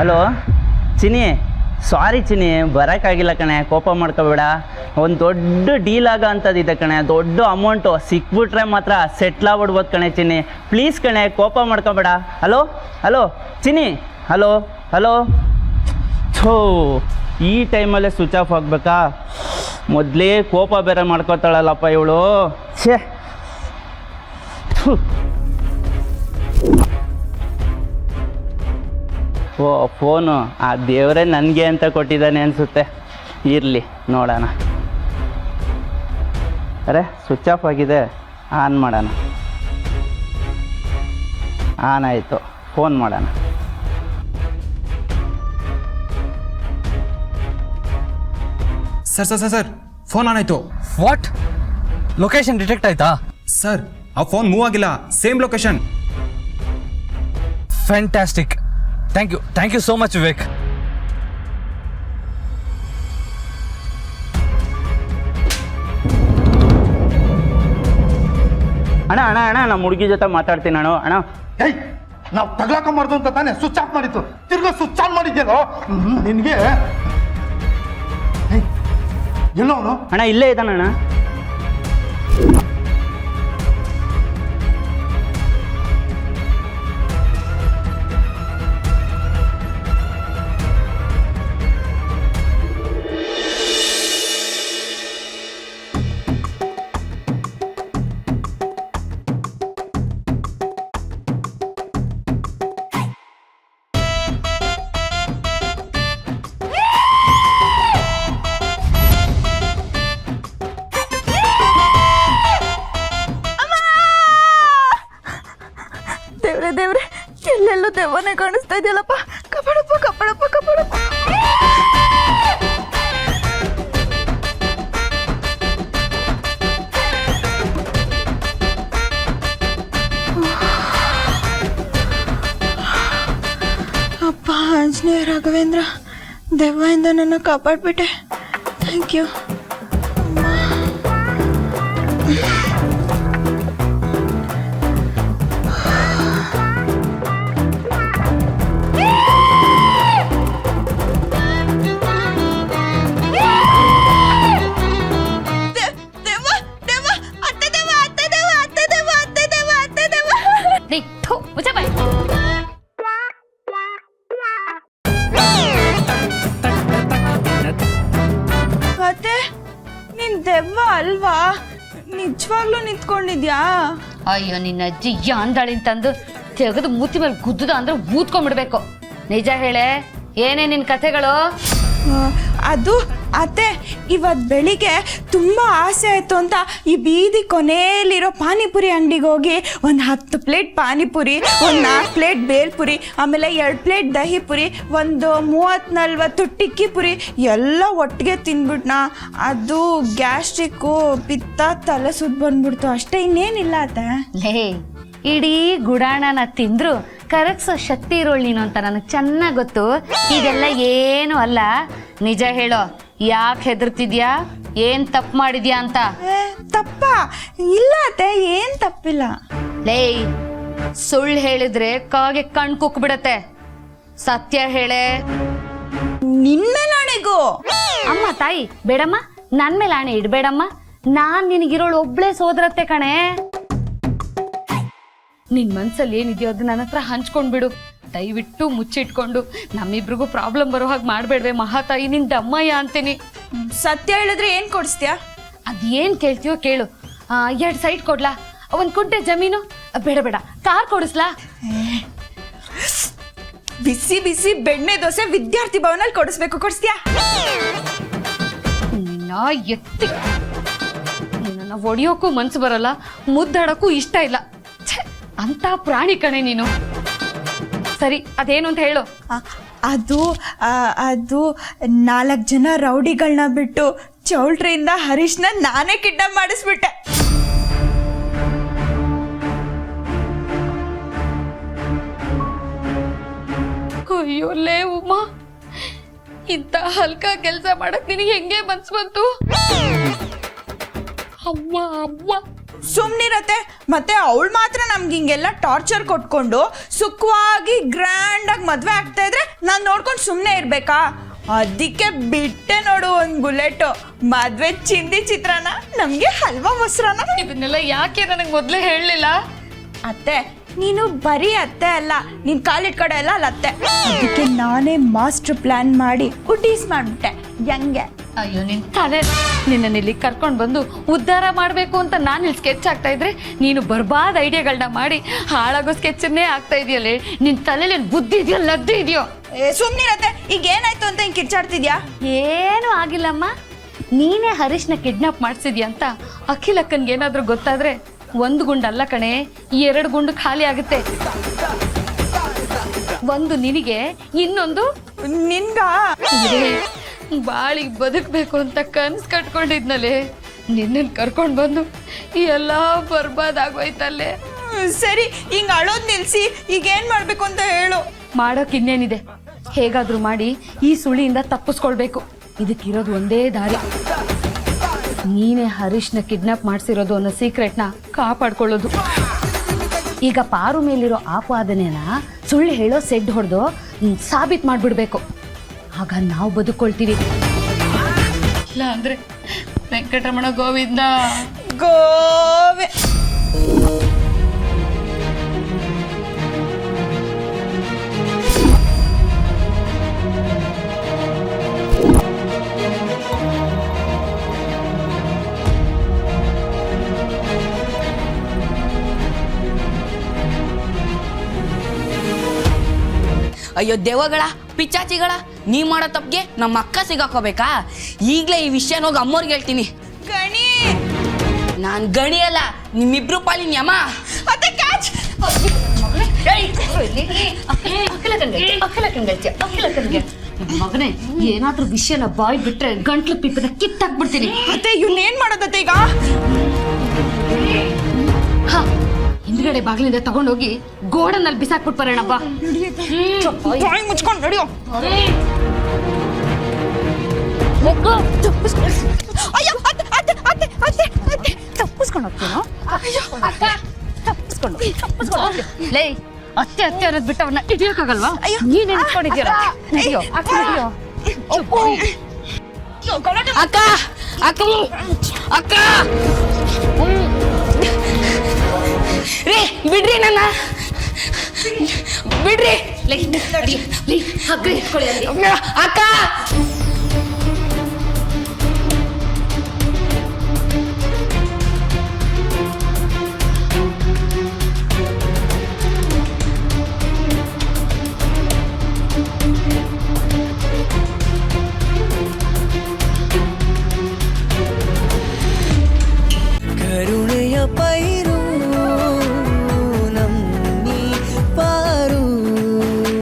Hello Chini, ಸಾರಿ ಚಿನಿ, ಬರೋಕ್ಕಾಗಿಲ್ಲ ಕಣೆ, ಕೋಪ ಮಾಡ್ಕೋಬೇಡ. ಒಂದು ದೊಡ್ಡ ಡೀಲ್ ಆಗೋ ಅಂಥದ್ದಿದೆ ಕಣೆ, ದೊಡ್ಡ ಅಮೌಂಟು ಸಿಕ್ಬಿಟ್ರೆ ಮಾತ್ರ ಸೆಟ್ಲ್ ಆಗ್ಬಿಡ್ಬೋದು ಕಣೆ ಚಿನಿ. ಪ್ಲೀಸ್ ಕಣೆ, ಕೋಪ ಮಾಡ್ಕೋಬೇಡ. Hello hello Chini, hello hello. ಥೋ, ಈ ಟೈಮಲ್ಲೇ ಸ್ವಿಚ್ ಆಫ್ ಆಗಬೇಕಾ? ಮೊದಲೇ ಕೋಪ ಬೇರೆ ಮಾಡ್ಕೋತಾಳಲ್ಲಪ್ಪ ಇವಳು. ಛೇ, ಓ ಫೋನು ಆ ದೇವರೇ ನನಗೆ ಅಂತ ಕೊಟ್ಟಿದ್ದಾನೆ ಅನಿಸುತ್ತೆ. ಇರಲಿ ನೋಡೋಣ. ಅರೆ ಸ್ವಿಚ್ ಆಫ್ ಆಗಿದೆ, ಆನ್ ಮಾಡೋಣ. ಆನ್ ಆಯಿತು, ಫೋನ್ ಮಾಡೋಣ. Sir sir sir sir phone on ಆಯಿತು. ವಾಟ್? ಲೊಕೇಶನ್ ಡಿಟೆಕ್ಟ್ ಆಯ್ತಾ? ಸರ್ ಆ ಫೋನ್ ಮೂವ್ ಆಗಿಲ್ಲ, same location. Fantastic, thank you so much Vivek. ಅಣ್ಣ ಅಣ್ಣ ಅಣ್ಣ ನಮ್ಮ ಹುಡುಗಿ ಜೊತೆ ಮಾತಾಡ್ತೀನಿ ಅಣ್ಣ. ಅಣ್ಣ ಏಯ್, ನಾವು ತಗ್ಲಾಕೊಂಬಾರ್ದು ಅಂತ ತಾನೇ ಸ್ವಿಚ್ ಆಫ್ ಮಾಡಿತ್ತು, ತಿರ್ಗಾ ಸ್ವಿಚ್ ಆನ್ ಮಾಡಿದ್ಯೇನೋ ನಿನಗೆ. ಎಲ್ಲೋ ಅವನು? ಅಣ್ಣ ಇಲ್ಲೇ ಇದ್ದಾನಣ್ಣ. ದೇವ್ರೆ ಎಲ್ಲೆಲ್ಲೂ ದೆವ್ವನೇ ಕಾಣಿಸ್ತಾ ಇದೆಯಲ್ಲಪ್ಪ. ಕಪಡಪ್ಪ ಕಪಡಪ್ಪ ಕಪಡಪ್ಪ. ಅಪ್ಪ ಆಂಜನೇಯ ರಾಘವೇಂದ್ರ, ದೆವ್ವದಿಂದ ನನ್ನ ಕಾಪಾಡ್ಬಿಟ್ಟೆ. Thank you. ಮತ್ತೆ ನೀನ್ ದೆವ್ವ ಅಲ್ವಾ? ನಿಜವಾಗ್ಲೂ ನಿಂತ್ಕೊಂಡಿದ್ಯಾ? ಅಯ್ಯೋ ನಿನ್ನ ಅಜ್ಜಿ ಯಾಂದಾಳಿಂತಂದು ತೆಗೆದು ಮೂತಿ ಮೇಲೆ ಗುದ್ದದ ಅಂದ್ರೆ ಊದ್ಕೊಂಡ್ಬಿಡ್ಬೇಕು. ನಿಜ ಹೇಳೆ, ಏನೇ ನಿನ್ ಕಥೆಗಳು? ಅದು ಅತ್ತೆ, ಇವತ್ತು ಬೆಳಿಗ್ಗೆ ತುಂಬ ಆಸೆ ಆಯಿತು ಅಂತ ಈ ಬೀದಿ ಕೊನೆಯಲ್ಲಿರೋ ಪಾನಿಪುರಿ ಅಂಗಡಿಗೆ ಹೋಗಿ ಒಂದು 10 ಪ್ಲೇಟ್ ಪಾನಿಪುರಿ, ಒಂದು 4 ಪ್ಲೇಟ್ ಬೇಲ್ಪುರಿ, ಆಮೇಲೆ 2 ಪ್ಲೇಟ್ ದಹಿ ಪುರಿ, ಒಂದು 30-40 ಟಿಕ್ಕಿ ಪುರಿ ಎಲ್ಲ ಒಟ್ಟಿಗೆ ತಿಂದ್ಬಿಟ್ನ. ಅದು ಗ್ಯಾಸ್ಟ್ರಿಕ್ಕು, ಪಿತ್ತ, ತಲೆ ಸುತ್ತ ಬಂದ್ಬಿಡ್ತು ಅಷ್ಟೇ, ಇನ್ನೇನಿಲ್ಲ ಅತ್ತೆ. ಲೇ, ಇಡೀ ಗುಡಾಣನ ತಿಂದ್ರು ಕರಗ್ಸೋ ಶಕ್ತಿ ಇರೋಳು ನೀನು ಅಂತ ನನಗೆ ಚೆನ್ನಾಗಿ ಗೊತ್ತು. ಇದೆಲ್ಲ ಏನು ಅಲ್ಲ. ನಿಜ ಹೇಳೋ, ಯಾಕೆ ಹೆದರ್ತಿದ್ಯಾ? ಏನ್ ತಪ್ಪು ಮಾಡಿದ್ಯಾ ಅಂತ? ತಪ್ಪ ಇಲ್ಲ ಅತ್ತೆ, ಏನ್ ತಪ್ಪಿಲ್ಲ. ಲೇ, ಸುಳ್ಳು ಹೇಳಿದ್ರೆ ಕಾಗೆ ಕಣ್ ಕುಕ್ಬಿಡತ್ತೆ. ಸತ್ಯ ಹೇಳೆ. ನಿನ್ಮೇಲಾಣೆಗೂ ಅಮ್ಮ ತಾಯಿ ಬೇಡಮ್ಮ, ನನ್ ಮೇಲೆ ಆಣೆ ಇಡ್ಬೇಡಮ್ಮ. ನಾನ್ ನಿನಗಿರೋಳು ಒಬ್ಳೆ ಸೋದರತ್ತೆ ಕಣೆ. ನಿನ್ ಮನ್ಸಲ್ಲಿ ಏನಿದೆಯೋ ಅದು ನನ್ನ ಹತ್ರ ಹಂಚ್ಕೊಂಡ್ಬಿಡು. ದಯವಿಟ್ಟು ಮುಚ್ಚಿಟ್ಕೊಂಡು ನಮ್ಮಿಬ್ರಿಗೂ ಪ್ರಾಬ್ಲಮ್ ಬರೋ ಹಾಗೆ ಮಾಡ್ಬೇಡ್ವೆ ಮಹಾತಾಯಿ. ನಿನ್ ದಮ್ಮಯ್ಯ ಅಂತೀನಿ. ಸತ್ಯ ಹೇಳಿದ್ರೆ ಏನ್ ಕೊಡಿಸ್ತೀಯಾ? ಅದೇನ್ ಕೇಳ್ತೀಯೋ ಕೇಳು. 2 ಸೈಟ್ ಕೊಡ್ಲಾ? 1 ಕುಂಟೆ ಜಮೀನು? ಬೇಡ, ಕಾರ್ ಕೊಡಿಸ್ಲಾ? ಬಿಸಿ ಬಿಸಿ ಬೆಣ್ಣೆ ದೋಸೆ ವಿದ್ಯಾರ್ಥಿ ಭವನಲ್ಲಿ ಕೊಡಿಸ್ಬೇಕು, ಕೊಡಿಸ್ತೀಯಾ? ನಿನ್ನ ಎತ್ತಿ ನಿನ್ನ ಒಡಿಯೋಕ್ಕೂ ಮನ್ಸು ಬರಲ್ಲ, ಮುದ್ದಾಡಕ್ಕೂ ಇಷ್ಟ ಇಲ್ಲ. ಅಂತ ಪ್ರಾಣಿ ಕಣೆ ನೀನು. ಸರಿ, ಅದೇನು ಅಂತ ಹೇಳು. ಅದು 4 ಜನ ರೌಡಿಗಳನ್ನ ಬಿಟ್ಟು ಚೌಲ್ಟ್ರಿಯಿಂದ ಹರೀಶ್ನ ನಾನೇ ಕಿಡ್ನಾಪ್ ಮಾಡಿಸ್ಬಿಟ್ಟೆ. ಅಯ್ಯೋ ಲೇ ಉಮಾ, ಇಂಥ ಹಲ್ಕ ಕೆಲಸ ಮಾಡಕ್ ನಿನಗೆ ಹೆಂಗೆ ಮನ್ಸು ಬಂತು? ಅವ್ವ ಸುಮ್ಮನಿರತ್ತೆ. ಮತ್ತೆ ಅವಳು ಮಾತ್ರ ನಮ್ಗೆ ಹಿಂಗೆಲ್ಲ ಟಾರ್ಚರ್ ಕೊಟ್ಕೊಂಡು ಸುಖವಾಗಿ ಗ್ರ್ಯಾಂಡಾಗಿ ಮದುವೆ ಆಗ್ತಾ ಇದ್ರೆ ನಾನು ನೋಡ್ಕೊಂಡು ಸುಮ್ಮನೆ ಇರಬೇಕಾ? ಅದಕ್ಕೆ ಬಿಟ್ಟೆ ನೋಡು ಒಂದು ಬುಲೆಟು. ಮದುವೆ ಚಿಂದಿ ಚಿತ್ರಾನ್ನ, ನಮಗೆ ಹಲ್ವಾ ಮೊಸರನ್ನ. ಇದನ್ನೆಲ್ಲ ಯಾಕೆ ನನಗೆ ಮೊದಲೇ ಹೇಳಲಿಲ್ಲ? ಅತ್ತೆ, ನೀನು ಬರೀ ಅತ್ತೆ ಅಲ್ಲ, ನೀನು ಕಾಲಿಟ್ ಕಡೆ ಎಲ್ಲ ಅಲ್ಲ ಅತ್ತೆ. ಅದಕ್ಕೆ ನಾನೇ ಮಾಸ್ಟರ್ ಪ್ಲಾನ್ ಮಾಡಿ ಉಡೀಸ್ ಮಾಡ್ಬಿಟ್ಟೆ. ಹೆಂಗೆ? ಅಯ್ಯೋ ನಿನ್ ತಲೆ, ನಿನ್ನನ್ನು ಇಲ್ಲಿ ಕರ್ಕೊಂಡು ಬಂದು ಉದ್ಧಾರ ಮಾಡಬೇಕು ಅಂತ ನಾನು ಇಲ್ಲಿ ಸ್ಕೆಚ್ ಆಗ್ತಾ ಇದ್ರೆ ನೀನು ಬರ್ಬಾದ ಐಡಿಯಾಗಳನ್ನ ಮಾಡಿ ಹಾಳಾಗೋ ಸ್ಕೆಚನ್ನೇ ಆಗ್ತಾ ಇದೆಯಲ್ಲೇ. ನಿನ್ನ ತಲೆಯಲ್ಲಿ ಬುದ್ಧಿ ಇದೆಯೋ ಲದ್ದು ಇದೆಯೋ? ಸುಮ್ಮನಿರತ್ತೆ. ಈಗ ಏನಾಯ್ತು ಅಂತ ಹಿಂಗೆ ಕಿರ್ಚಾಡ್ತಿದ್ಯಾ? ಏನೂ ಆಗಿಲ್ಲಮ್ಮ. ನೀನೇ ಹರೀಶ್ನ ಕಿಡ್ನಾಪ್ ಮಾಡಿಸಿದ್ಯಾ ಅಂತ ಅಖಿಲಕ್ಕನ್ಗೆ ಏನಾದರೂ ಗೊತ್ತಾದ್ರೆ ಒಂದು ಗುಂಡು ಅಲ್ಲ ಕಣೆ, 2 ಗುಂಡು ಖಾಲಿ ಆಗುತ್ತೆ. ಒಂದು ನಿನಗೆ, ಇನ್ನೊಂದು ನಿನ್ಗ. ಬಾಳಿಗೆ ಬದುಕಬೇಕು ಅಂತ ಕನ್ಸು ಕಟ್ಕೊಂಡಿದ್ನಲ್ಲೇ, ನಿನ್ನನ್ನು ಕರ್ಕೊಂಡು ಬಂದು ಎಲ್ಲ ಬರ್ಬಾದಾಗೋಯ್ತಲ್ಲೇ. ಸರಿ, ಹಿಂಗೆ ಅಳೋದು ನಿಲ್ಲಿಸಿ ಈಗ ಏನು ಮಾಡಬೇಕು ಅಂತ ಹೇಳು. ಮಾಡೋಕೆ ಇನ್ನೇನಿದೆ, ಹೇಗಾದರೂ ಮಾಡಿ ಈ ಸುಳಿಯಿಂದ ತಪ್ಪಿಸ್ಕೊಳ್ಬೇಕು. ಇದಕ್ಕಿರೋದು ಒಂದೇ ದಾರಿ, ನೀನೇ ಹರೀಶ್ನ ಕಿಡ್ನಾಪ್ ಮಾಡಿಸಿರೋದು ಅನ್ನೋ ಸೀಕ್ರೆಟ್ನ ಕಾಪಾಡ್ಕೊಳ್ಳೋದು. ಈಗ ಪಾರು ಮೇಲಿರೋ ಆಪಾದನೆನ ಸುಳ್ಳು ಹೇಳೋ ಸೆಡ್ ಹೊಡೆದು ಸಾಬೀತು ಮಾಡಿಬಿಡ್ಬೇಕು. ಆಗ ನಾವು ಬದುಕೊಳ್ತೀವಿ. ಇಲ್ಲ ಅಂದರೆ ವೆಂಕಟರಮಣ ಗೋವಿಂದ ಗೋವೆ. ಅಯ್ಯೋ ದೇವಗಳ ಪಿಚಾಚಿಗಳ, ನೀ ಮಾಡೋ ತಪ್ಪಿಗೆ ನಮ್ಮ ಅಕ್ಕ ಸಿಗಾಕೋಬೇಕಾ? ಈಗಲೇ ಈ ವಿಷಯ ಹೋಗಿ ಅಮ್ಮವ್ರಿಗೆ ಹೇಳ್ತೀನಿ. ಗಣಿ, ನಾನು ಗಣಿ ಅಲ್ಲ, ನಿಮ್ಮಿಬ್ರು ಪಾಲಿನ ಯಮ. ಮತ್ತೆ ಕ್ಯಾಚ್. ಮಗನೇ, ಏನಾದ್ರೂ ವಿಷಯನ ಬಾಯ್ ಬಿಟ್ರೆ ಗಂಟ್ಲು ಪಿಪ್ಪನ ಕಿತ್ತಾಕ್ಬಿಡ್ತೀನಿ. ಮತ್ತೆ ಇವನ್ನೇನ್ ಮಾಡೋದತ್ತೆ ಈಗ? ಹಿಂದ್ಗಡೆ ಬಾಗಿಲಿಂದ ತಗೊಂಡೋಗಿ ಗೋಡನಲ್ಲಿ ಬಿಸಾಕ್ಬಿಟ್ಟು ಬರೋಣ ಬಾ. ಬಾಯಿ ಮುಚ್ಕೊಂಡು ನಡೆಯೋ. ಅಯ್ಯೋ, ಅತ್ತೆ ಅತ್ತೆ ಅತ್ತೆ ಅತ್ತೆ ಅತ್ತೆ ತಪ್ಪಿಸ್ಕೊಂಡು ಹೋಗ್ತೀನೋ? ತಪ್ಪಿಸ್ಕೊಂಡು ಲೇ, ಅತ್ತೆ ಅತ್ತೆ ಅನ್ನೋದು ಬಿಟ್ಟು ಅವನ್ನ ಹಿಡಿಯೋಕ್ಕಾಗಲ್ವಾ? ನೀನ್ ಎನ್ಸ್ಕೊಂಡಿದ್ದೀರ? ಹಿಡಿಯೋ ಹಿಡಿಯೋ. ಅಕ್ಕ ಅಕ್ಕ ಅಕ್ಕ ರೇ, ಬಿಡ್ರಿ ನನ್ನ, ಬಿಡ್ರಿ. ಹಗ್ಗ ಇಟ್ಕೊಳ್ಳಿ ಅಲ್ಲಿ. ಅಕ್ಕ